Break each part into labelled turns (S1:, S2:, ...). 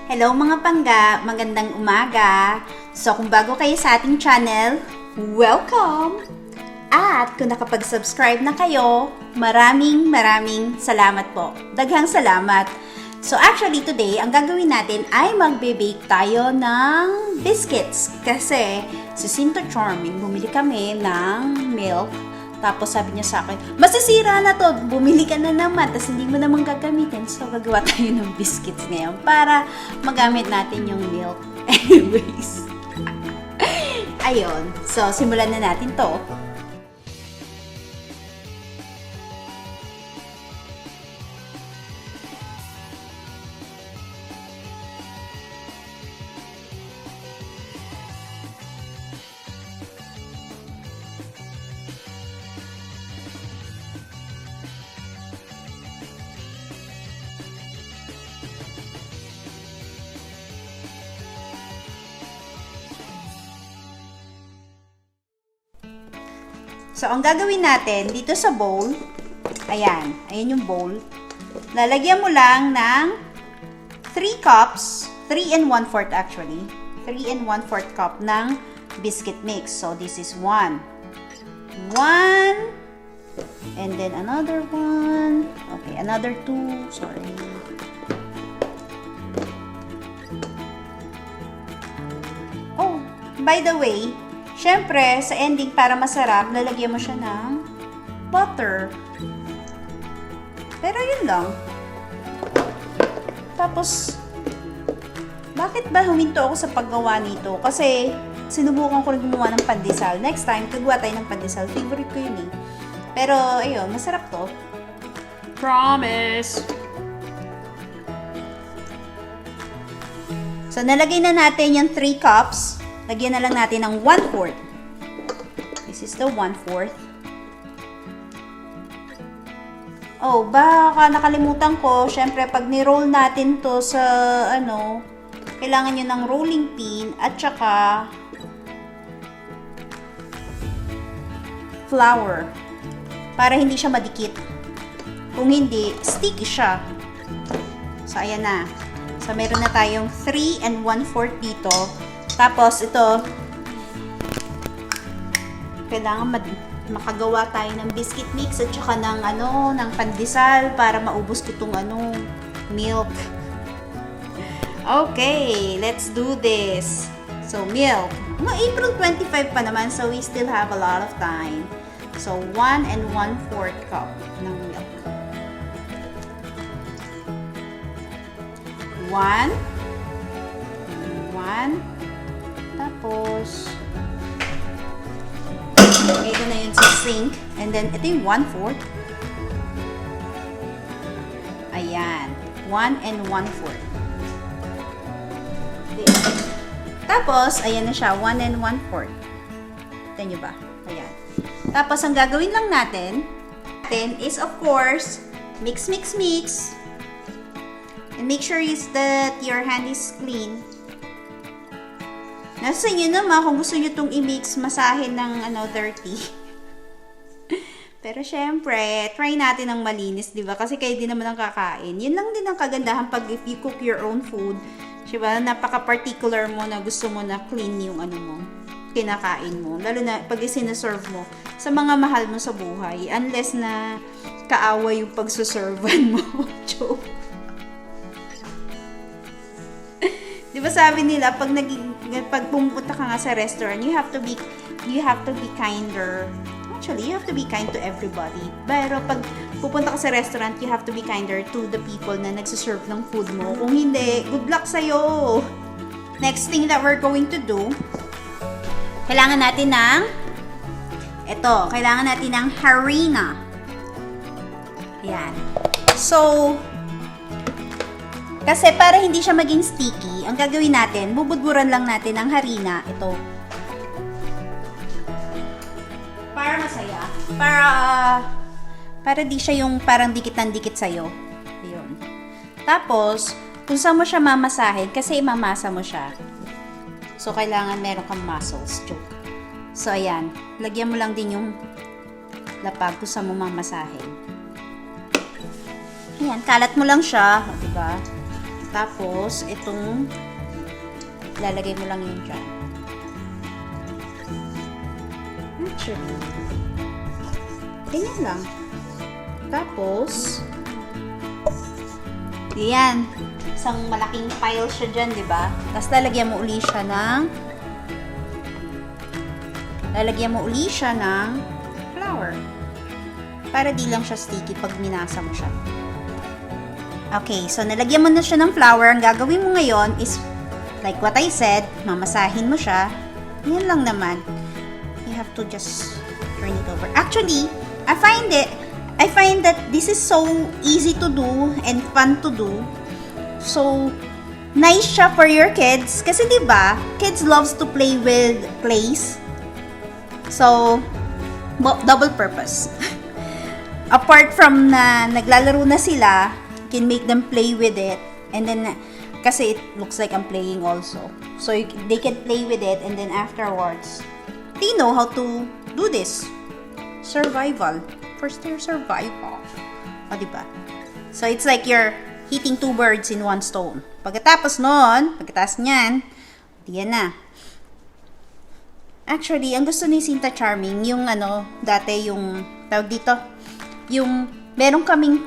S1: Hello mga pangga, magandang umaga. So kung bago kayo sa ating channel, welcome! At kung nakapag-subscribe na kayo, maraming salamat po. Daghang salamat. So actually today, ang gagawin natin ay magbe-bake tayo ng biscuits. Kasi si Sinto Charming, bumili kami ng milk. Tapos sabi niya sa akin, masisira na to, bumili ka na naman, tapos hindi mo naman gagamitin. So gagawa tayo ng biscuits ngayon para magamit natin yung milk. Anyways. Ayun. So simulan na natin to. So, ang gagawin natin dito sa bowl, ayan yung bowl. Lalagyan mo lang ng 3 cups, 3 and 1/4 actually. 3 and 1/4 cup ng biscuit mix. So, this is 1. And then another 1. Okay, another 2. Sorry. Oh, by the way, syempre, sa ending, para masarap, lalagyan mo siya ng butter. Pero yun lang. Tapos, bakit ba huminto ako sa paggawa nito? Kasi, sinubukan ko rin gumawa ng pandesal. Next time, gagawa tayo ng pandesal. Favorite ko yun eh. Pero, ayun, masarap to. Promise! So, nalagay na natin yung 3 cups. Lagyan na lang natin ng 1/4. This is the 1/4. Oh, baka nakalimutan ko. Syempre, pag ni-roll natin to sa, kailangan nyo ng rolling pin at saka flour. Para hindi siya madikit. Kung hindi, sticky siya. So, ayan na. So, meron na tayong 3 and 1/4 dito. Tapos, ito, kailangan makagawa tayo ng biscuit mix at saka ng, ng pandesal para maubos ko itong, milk. Okay, let's do this. So, milk. April 25 pa naman, so we still have a lot of time. So, 1 and 1/4 cup ng milk. 1. Tapos, lagay ko na yun sa sink. And then, ito yung 1/4. Ayan. 1 and 1/4. Tapos, ayan na siya. 1 and 1/4. Tignan nyo ba? Ayan. Tapos, ang gagawin lang natin is, of course, mix. And make sure that your hand is clean. Nasa inyo naman kung gusto nyo itong i-mix, masahin ng dirty. Pero syempre, try natin ng malinis, di ba? Kasi kayo din naman ang kakain. Yun lang din ang kagandahan pag if you cook your own food. Diba? Napaka-particular mo na gusto mo na clean yung kinakain mo. Lalo na pag sinaserve mo sa mga mahal mo sa buhay. Unless na kaaway yung pagsuservan mo. Joke. Di ba sabi nila, pag pumunta ka nga sa restaurant, you have to be kinder. Actually, you have to be kind to everybody. Pero pag pupunta ka sa restaurant, you have to be kinder to the people na nagsiserve ng food mo. Kung hindi, good luck sa'yo! Next thing that we're going to do, kailangan natin ng harina. Ayan. So, kasi para hindi siya maging sticky, ang gagawin natin, bubudburan lang natin ang harina. Ito. Para masaya. Para di siya yung parang dikit sa'yo. Ayun. Tapos, kung saan mo siya mamasahin, kasi imamasa mo siya. So, kailangan meron kang muscles. Joke. So, ayan. Lagyan mo lang din yung lapag kung saan mo mamasahin. Ayan, kalat mo lang siya. O, diba? Tapos, itong lalagay mo lang yun dyan. Actually, ganyan lang. Tapos, yan. Isang malaking pile siya dyan, di ba? Tapos, lalagyan mo uli siya ng flour. Para di lang siya sticky pag minasa mo siya. Okay, so nalagyan mo na siya ng flour. Ang gagawin mo ngayon is, like what I said, mamasahin mo siya. Yan lang naman. You have to just turn it over. Actually, I find that this is so easy to do and fun to do. So, nice siya for your kids. Kasi diba, kids loves to play with clays. So, double purpose. Apart from na naglalaro na sila, you can make them play with it. And then, kasi it looks like I'm playing also. So, they can play with it and then afterwards, they know how to do this. Survival. First year survival. O, diba? So, it's like you're hitting two birds in one stone. Pagkatapos niyan, diyan na. Actually, ang gusto ni Sinta Charming, yung dati yung, tawag dito, yung, meron kaming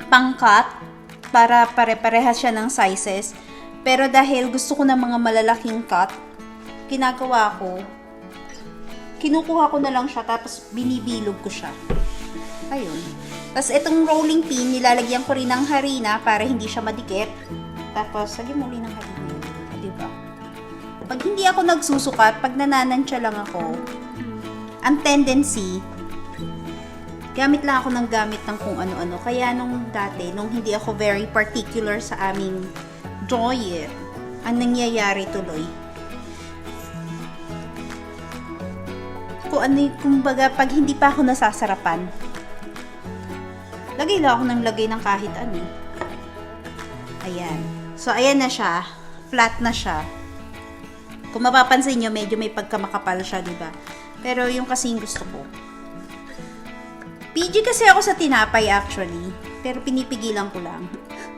S1: pang-cut, para pare-parehas siya ng sizes. Pero dahil gusto ko ng mga malalaking cut, ginagawa ko, kinukuha ko na lang siya, tapos binibilog ko siya. Ayun. Tapos itong rolling pin, nilalagyan ko rin ng harina para hindi siya madikit. Tapos, lagyan mo rin ng harina. Diba? Pag hindi ako nagsusukat, pag nananansya lang ako, ang tendency, gamit lang ako ng gamit ng kung ano-ano. Kaya nung dati, nung hindi ako very particular sa aming drawer, ang nangyayari tuloy, kumbaga, pag hindi pa ako nasasarapan, lagay lang ako ng kahit ano. Ayan. So, ayan na siya. Flat na siya. Kung mapapansin nyo, medyo may pagkamakapal siya, diba? Pero yung kasing gusto ko. PG kasi ako sa tinapay actually. Pero pinipigilan ko lang.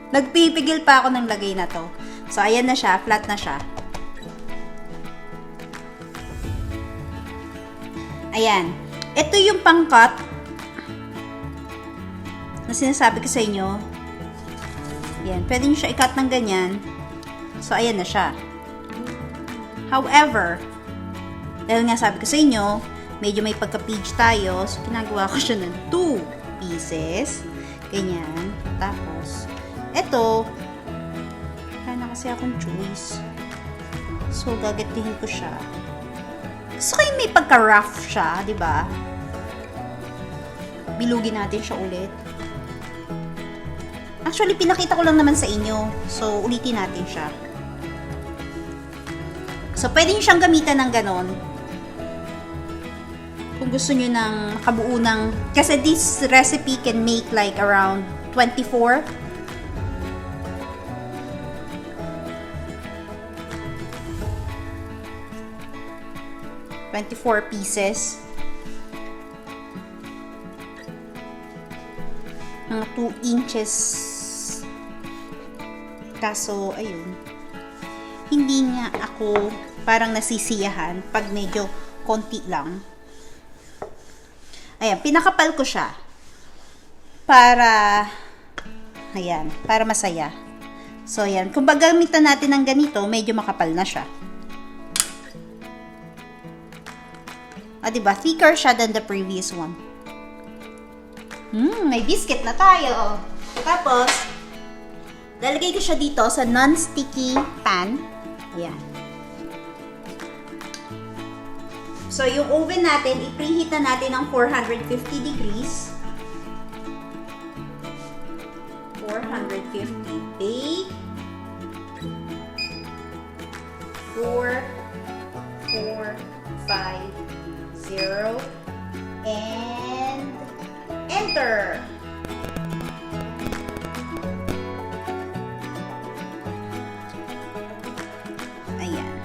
S1: Nagpipigil pa ako ng lagay na to. So, ayan na siya. Flat na siya. Ayan. Ito yung pang-cut na sinasabi ko sa inyo. Ayan. Pwede nyo siya i-cut ng ganyan. So, ayan na siya. However, dahil nga sabi ko sa inyo, medyo may pagka-page tayo. So, ginagawa ko siya ng 2 pieces. Ganyan. Tapos, ito, kaya na kasi akong choice. So, gagatihin ko siya. Gusto ko yung may pagka-rough siya, di ba? Bilugin natin siya ulit. Actually, pinakita ko lang naman sa inyo. So, ulitin natin siya. So, pwede nyo siyang gamitan ng ganon. Kung gusto nyo ng makabuo ng... Kasi this recipe can make like around 24. Pieces. Mga 2 inches. Kaso, ayun. Hindi nga ako parang nasisiyahan pag medyo konti lang. Ayan, pinakapal ko siya. Para, ayan, para masaya. So, ayan. Kung gagamitan natin ng ganito, medyo makapal na siya. Diba? Thicker siya than the previous one. May biscuit na tayo. Tapos, lalagay ko siya dito sa non-sticky pan. Ayan. So, yung oven natin, i-preheat na natin ng 450 degrees. 450. Bake. 4, 5, 0, and enter. Ayan.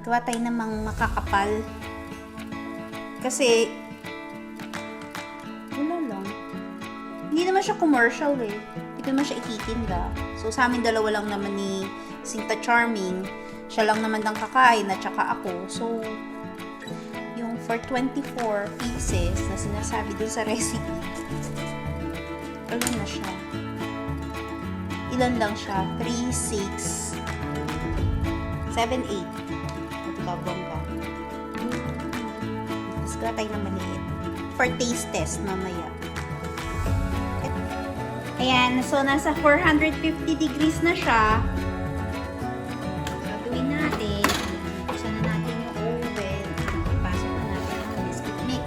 S1: Gawa tayo namang makakapal. Kasi, wala lang. Hindi naman siya commercial eh. Hindi ko naman siya ititinda. So, sa amin dalawa lang naman ni Sinta Charming. Siya lang naman ang kakain at saka ako. So, yung for 24 pieces na sinasabi dun sa recipe, ano na siya? Ilan lang siya? 3, 6, 7, 8. Magkabong ka. Tapos gawa tayo na maliit. For taste test mamaya. Ayan, so nasa 450 degrees na siya. Gagawin natin. Buksan na natin yung oven. Ipasok na natin ang biscuit mix.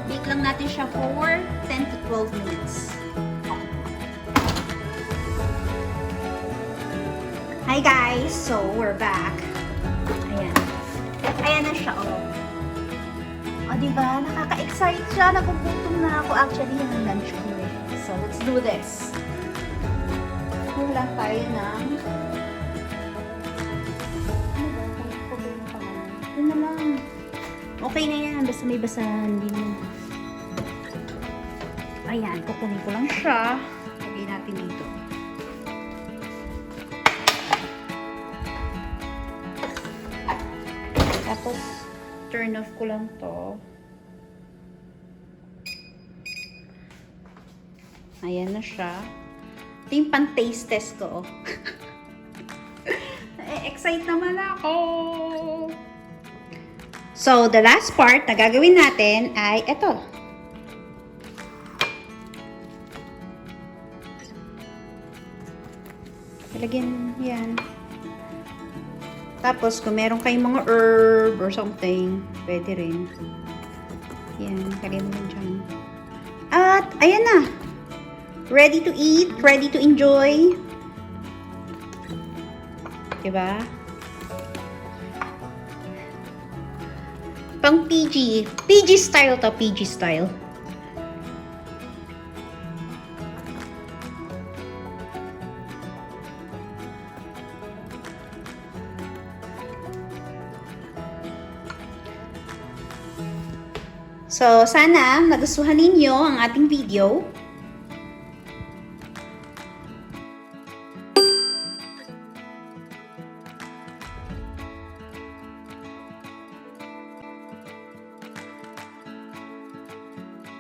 S1: Bake lang natin siya for 10 to 12 minutes. Hi guys! So, we're back. Ayan. Ayan na siya, oh. O, diba? Nakaka-excite siya. Nagugutom na ako. Actually, yan ang lunch ko eh. So, let's do this. Wala tayo ng... Yun na lang. Okay na yan. Basta may basahan. Hindi naman. Ayan. Kukunin ko lang siya. Lagay natin dito. Tapos, turn off ko lang to. Ayan na siya. Ito yung pan-taste test ko. Excite naman ako. So, the last part na gagawin natin ay ito. Talagyan yan. Tapos, kung meron kayong mga herb or something, pwede rin. Yan, kagay mo lang dyan. At, ayan na. Ready to eat, ready to enjoy. Diba? Pang PG. PG style to, PG style. So, sana nagustuhan ninyo ang ating video.